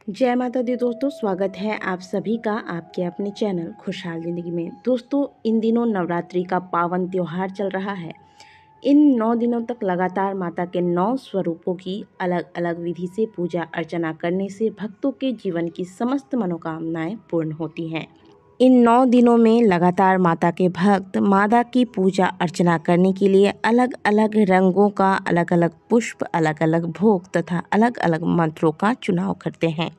जय माता दी दोस्तों, स्वागत है आप सभी का आपके अपने चैनल खुशहाल ज़िंदगी में। दोस्तों, इन दिनों नवरात्रि का पावन त्यौहार चल रहा है। इन 9 दिनों तक लगातार माता के 9 स्वरूपों की अलग अलग विधि से पूजा अर्चना करने से भक्तों के जीवन की समस्त मनोकामनाएं पूर्ण होती हैं। इन 9 दिनों में लगातार माता के भक्त माता की पूजा अर्चना करने के लिए अलग अलग रंगों का, अलग अलग पुष्प, अलग अलग भोग तथा अलग अलग मंत्रों का चुनाव करते हैं।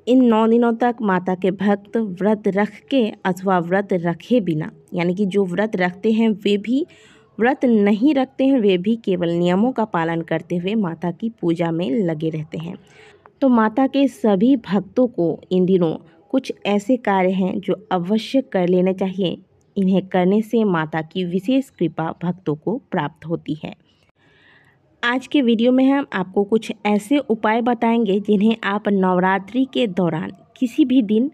इन 9 दिनों तक माता के भक्त व्रत रख के अथवा व्रत रखे बिना, यानी कि जो व्रत रखते हैं वे भी, व्रत नहीं रखते हैं वे भी, केवल नियमों का पालन करते हुए माता की पूजा में लगे रहते हैं। तो माता के सभी भक्तों को इन दिनों कुछ ऐसे कार्य हैं जो अवश्य कर लेने चाहिए। इन्हें करने से माता की विशेष कृपा भक्तों को प्राप्त होती है। आज के वीडियो में हम आपको कुछ ऐसे उपाय बताएंगे जिन्हें आप नवरात्रि के दौरान किसी भी दिन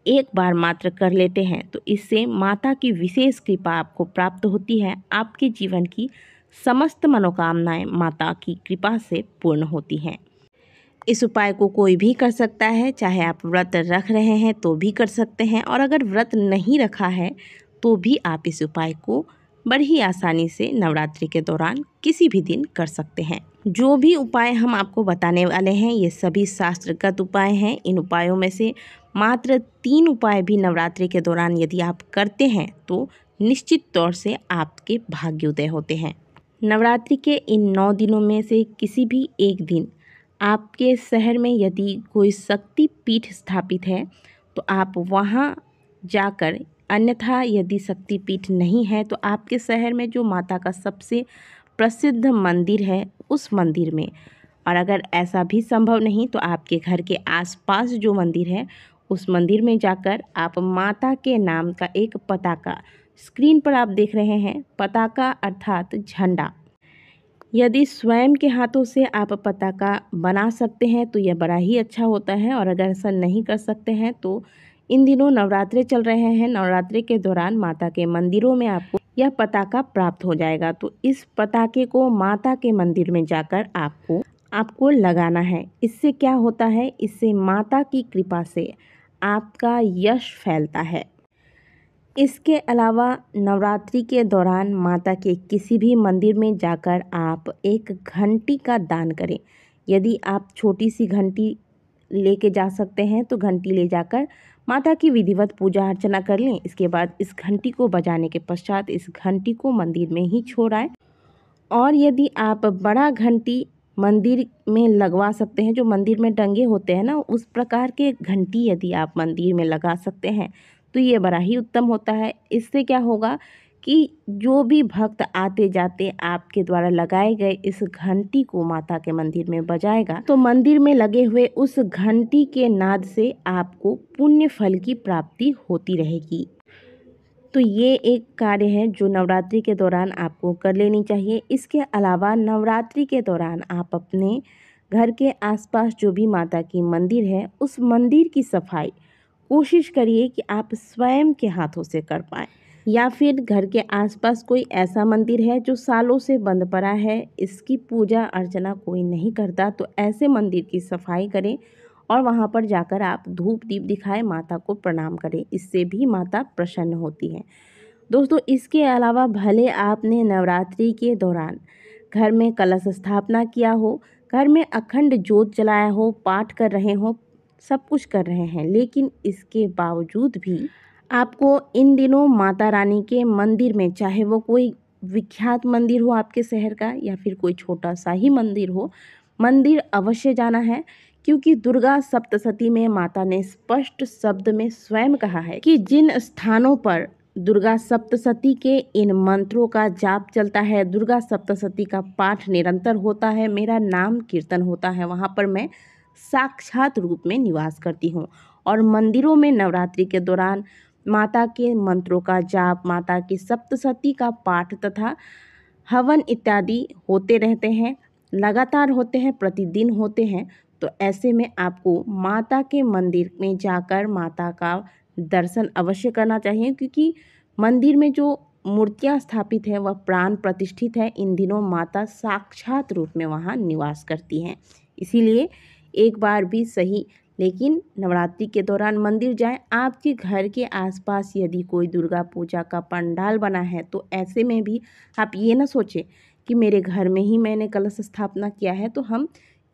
एक बार मात्र कर लेते हैं तो इससे माता की विशेष कृपा आपको प्राप्त होती है। आपके जीवन की समस्त मनोकामनाएं माता की कृपा से पूर्ण होती हैं। इस उपाय को कोई भी कर सकता है, चाहे आप व्रत रख रहे हैं तो भी कर सकते हैं, और अगर व्रत नहीं रखा है तो भी आप इस उपाय को बड़ी ही आसानी से नवरात्रि के दौरान किसी भी दिन कर सकते हैं। जो भी उपाय हम आपको बताने वाले हैं ये सभी शास्त्रगत उपाय हैं। इन उपायों में से मात्र 3 उपाय भी नवरात्रि के दौरान यदि आप करते हैं तो निश्चित तौर से आपके भाग्योदय होते हैं। नवरात्रि के इन 9 दिनों में से किसी भी एक दिन आपके शहर में यदि कोई शक्ति पीठ स्थापित है तो आप वहाँ जाकर, अन्यथा यदि शक्ति पीठ नहीं है तो आपके शहर में जो माता का सबसे प्रसिद्ध मंदिर है उस मंदिर में, और अगर ऐसा भी संभव नहीं तो आपके घर के आसपास जो मंदिर है उस मंदिर में जाकर आप माता के नाम का एक पताका, स्क्रीन पर आप देख रहे हैं पताका अर्थात झंडा, यदि स्वयं के हाथों से आप पताका बना सकते हैं तो यह बड़ा ही अच्छा होता है। और अगर ऐसा नहीं कर सकते हैं तो इन दिनों नवरात्रे चल रहे हैं, नवरात्रे के दौरान माता के मंदिरों में आपको यह पताका प्राप्त हो जाएगा। तो इस पताके को माता के मंदिर में जाकर आपको लगाना है। इससे क्या होता है, इससे माता की कृपा से आपका यश फैलता है। इसके अलावा नवरात्रि के दौरान माता के किसी भी मंदिर में जाकर आप एक घंटी का दान करें। यदि आप छोटी सी घंटी लेके जा सकते हैं तो घंटी ले जाकर माता की विधिवत पूजा अर्चना कर लें। इसके बाद इस घंटी को बजाने के पश्चात इस घंटी को मंदिर में ही छोड़ आए। और यदि आप बड़ा घंटी मंदिर में लगवा सकते हैं, जो मंदिर में टंगे होते हैं ना, उस प्रकार के घंटी यदि आप मंदिर में लगा सकते हैं तो ये बड़ा ही उत्तम होता है। इससे क्या होगा कि जो भी भक्त आते जाते आपके द्वारा लगाए गए इस घंटी को माता के मंदिर में बजाएगा तो मंदिर में लगे हुए उस घंटी के नाद से आपको पुण्य फल की प्राप्ति होती रहेगी। तो ये एक कार्य है जो नवरात्रि के दौरान आपको कर लेनी चाहिए। इसके अलावा नवरात्रि के दौरान आप अपने घर के आसपास जो भी माता की मंदिर है उस मंदिर की सफाई कोशिश करिए कि आप स्वयं के हाथों से कर पाएँ, या फिर घर के आसपास कोई ऐसा मंदिर है जो सालों से बंद पड़ा है, इसकी पूजा अर्चना कोई नहीं करता, तो ऐसे मंदिर की सफाई करें और वहाँ पर जाकर आप धूप दीप दिखाएं, माता को प्रणाम करें। इससे भी माता प्रसन्न होती है। दोस्तों, इसके अलावा भले आपने नवरात्रि के दौरान घर में कलश स्थापना किया हो, घर में अखंड ज्योत जलाया हो, पाठ कर रहे हो, सब कुछ कर रहे हैं, लेकिन इसके बावजूद भी आपको इन दिनों माता रानी के मंदिर में, चाहे वो कोई विख्यात मंदिर हो आपके शहर का या फिर कोई छोटा सा ही मंदिर हो, मंदिर अवश्य जाना है। क्योंकि दुर्गा सप्तशती में माता ने स्पष्ट शब्द में स्वयं कहा है कि जिन स्थानों पर दुर्गा सप्तशती के इन मंत्रों का जाप चलता है, दुर्गा सप्तशती का पाठ निरंतर होता है, मेरा नाम कीर्तन होता है, वहाँ पर मैं साक्षात रूप में निवास करती हूँ। और मंदिरों में नवरात्रि के दौरान माता के मंत्रों का जाप, माता की सप्तशती का पाठ तथा हवन इत्यादि होते रहते हैं, लगातार होते हैं, प्रतिदिन होते हैं। तो ऐसे में आपको माता के मंदिर में जाकर माता का दर्शन अवश्य करना चाहिए, क्योंकि मंदिर में जो मूर्तियां स्थापित है वह प्राण प्रतिष्ठित है। इन दिनों माता साक्षात रूप में वहाँ निवास करती हैं। इसीलिए एक बार भी सही, लेकिन नवरात्रि के दौरान मंदिर जाएं। आपके घर के आसपास यदि कोई दुर्गा पूजा का पंडाल बना है तो ऐसे में भी आप ये ना सोचें कि मेरे घर में ही मैंने कलश स्थापना किया है तो हम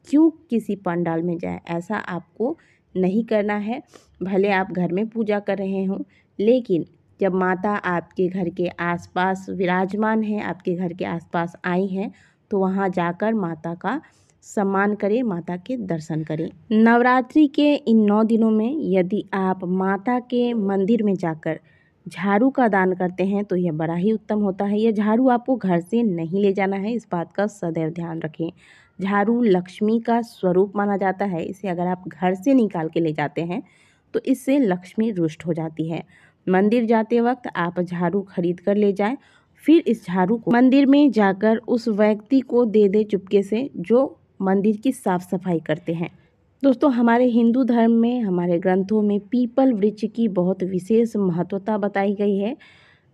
क्यों किसी पंडाल में जाएं। ऐसा आपको नहीं करना है। भले आप घर में पूजा कर रहे हों, लेकिन जब माता आपके घर के आसपास विराजमान है, आपके घर के आसपास आई हैं, तो वहाँ जाकर माता का सम्मान करें, माता के दर्शन करें। नवरात्रि के इन 9 दिनों में यदि आप माता के मंदिर में जाकर झाड़ू का दान करते हैं तो यह बड़ा ही उत्तम होता है। यह झाड़ू आपको घर से नहीं ले जाना है, इस बात का सदैव ध्यान रखें। झाड़ू लक्ष्मी का स्वरूप माना जाता है। इसे अगर आप घर से निकाल के ले जाते हैं तो इससे लक्ष्मी रुष्ट हो जाती है। मंदिर जाते वक्त आप झाड़ू खरीद कर ले जाएं, फिर इस झाड़ू को मंदिर में जाकर उस व्यक्ति को दे दे चुपके से जो मंदिर की साफ सफाई करते हैं। दोस्तों, हमारे हिंदू धर्म में, हमारे ग्रंथों में पीपल वृक्ष की बहुत विशेष महत्वता बताई गई है।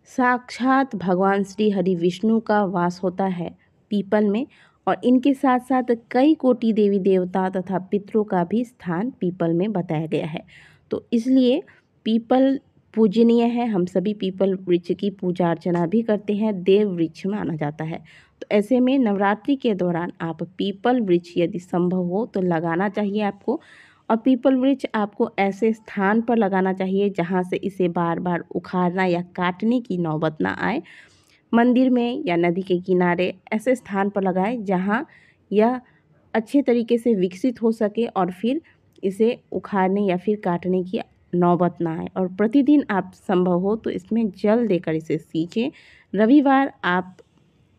साक्षात भगवान श्री हरि विष्णु का वास होता है पीपल में, और इनके साथ साथ कई कोटि देवी देवता तथा पितरों का भी स्थान पीपल में बताया गया है। तो इसलिए पीपल पूजनीय है। हम सभी पीपल वृक्ष की पूजा अर्चना भी करते हैं, देव वृक्ष माना जाता है। तो ऐसे में नवरात्रि के दौरान आप पीपल वृक्ष यदि संभव हो तो लगाना चाहिए आपको। और पीपल वृक्ष आपको ऐसे स्थान पर लगाना चाहिए जहाँ से इसे बार बार उखाड़ना या काटने की नौबत ना आए। मंदिर में या नदी के किनारे ऐसे स्थान पर लगाएं जहाँ यह अच्छे तरीके से विकसित हो सके और फिर इसे उखाड़ने या फिर काटने की नौबत ना आए। और प्रतिदिन आप संभव हो तो इसमें जल देकर इसे सींचें। रविवार आप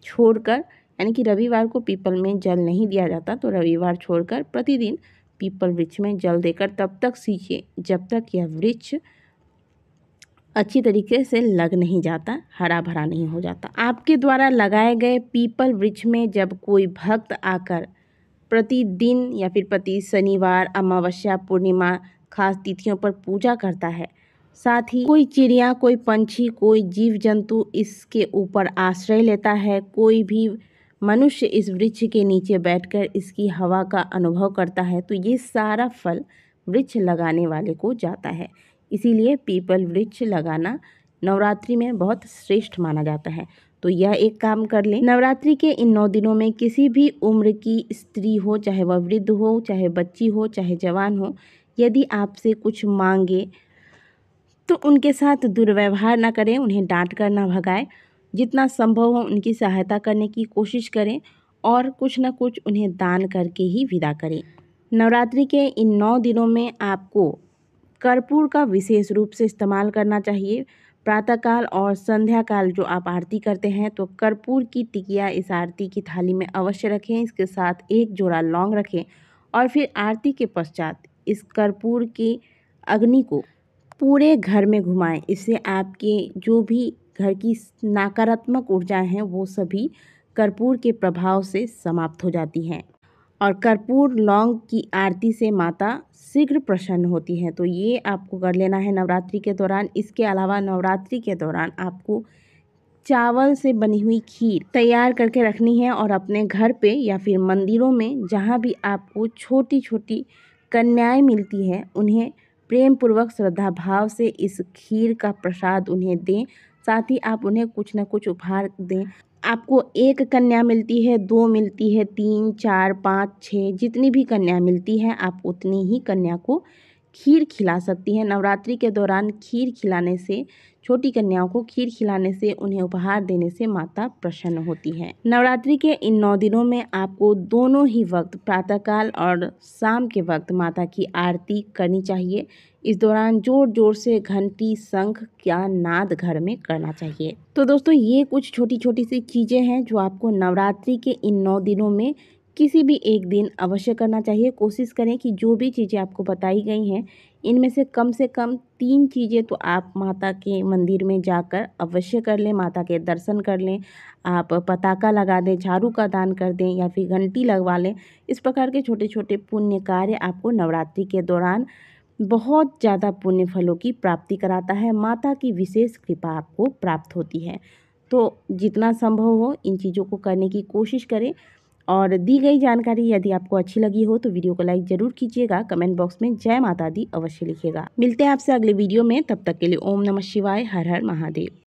छोड़कर, यानी कि रविवार को पीपल में जल नहीं दिया जाता, तो रविवार छोड़कर प्रतिदिन पीपल वृक्ष में जल देकर तब तक सींचें जब तक यह वृक्ष अच्छी तरीके से लग नहीं जाता, हरा भरा नहीं हो जाता। आपके द्वारा लगाए गए पीपल वृक्ष में जब कोई भक्त आकर प्रतिदिन या फिर प्रति शनिवार, अमावस्या, पूर्णिमा, खास तिथियों पर पूजा करता है, साथ ही कोई चिड़िया, कोई पंछी, कोई जीव जंतु इसके ऊपर आश्रय लेता है, कोई भी मनुष्य इस वृक्ष के नीचे बैठकर इसकी हवा का अनुभव करता है, तो ये सारा फल वृक्ष लगाने वाले को जाता है। इसीलिए पीपल वृक्ष लगाना नवरात्रि में बहुत श्रेष्ठ माना जाता है। तो यह एक काम कर लें। नवरात्रि के इन 9 दिनों में किसी भी उम्र की स्त्री हो, चाहे वह वृद्ध हो, चाहे बच्ची हो, चाहे जवान हो, यदि आपसे कुछ मांगे तो उनके साथ दुर्व्यवहार ना करें, उन्हें डांट कर ना भगाएं। जितना संभव हो उनकी सहायता करने की कोशिश करें और कुछ ना कुछ उन्हें दान करके ही विदा करें। नवरात्रि के इन 9 दिनों में आपको कर्पूर का विशेष रूप से इस्तेमाल करना चाहिए। प्रातःकाल और संध्या काल जो आप आरती करते हैं तो कर्पूर की टिकिया इस आरती की थाली में अवश्य रखें। इसके साथ एक जोड़ा लौंग रखें और फिर आरती के पश्चात इस कर्पूर की अग्नि को पूरे घर में घुमाएं। इससे आपके जो भी घर की नकारात्मक ऊर्जा हैं वो सभी कर्पूर के प्रभाव से समाप्त हो जाती हैं। और कर्पूर लौंग की आरती से माता शीघ्र प्रसन्न होती है। तो ये आपको कर लेना है नवरात्रि के दौरान। इसके अलावा नवरात्रि के दौरान आपको चावल से बनी हुई खीर तैयार करके रखनी है और अपने घर पे या फिर मंदिरों में जहाँ भी आपको छोटी छोटी कन्याएं मिलती हैं उन्हें प्रेम पूर्वक श्रद्धा भाव से इस खीर का प्रसाद उन्हें दें। साथ ही आप उन्हें कुछ न कुछ उपहार दें। आपको एक कन्या मिलती है, 2 मिलती है, 3, 4, 5, 6 जितनी भी कन्या मिलती है आप उतनी ही कन्या को खीर खिला सकती हैं। नवरात्रि के दौरान खीर खिलाने से, छोटी कन्याओं को खीर खिलाने से, उन्हें उपहार देने से माता प्रसन्न होती है। नवरात्रि के इन 9 दिनों में आपको दोनों ही वक्त, प्रातःकाल और शाम के वक्त माता की आरती करनी चाहिए। इस दौरान जोर जोर से घंटी, शंख का नाद घर में करना चाहिए। तो दोस्तों, ये कुछ छोटी छोटी सी चीज़ें हैं जो आपको नवरात्रि के इन 9 दिनों में किसी भी एक दिन अवश्य करना चाहिए। कोशिश करें कि जो भी चीज़ें आपको बताई गई हैं इनमें से कम 3 चीज़ें तो आप माता के मंदिर में जाकर अवश्य कर लें, माता के दर्शन कर लें। आप पताका लगा दें, झाड़ू का दान कर दें या फिर घंटी लगवा लें। इस प्रकार के छोटे छोटे पुण्य कार्य आपको नवरात्रि के दौरान बहुत ज़्यादा पुण्य फलों की प्राप्ति कराता है। माता की विशेष कृपा आपको प्राप्त होती है। तो जितना संभव हो इन चीज़ों को करने की कोशिश करें और दी गई जानकारी यदि आपको अच्छी लगी हो तो वीडियो को लाइक जरूर कीजिएगा। कमेंट बॉक्स में जय माता दी अवश्य लिखिएगा। मिलते हैं आपसे अगले वीडियो में, तब तक के लिए ओम नमः शिवाय, हर हर महादेव।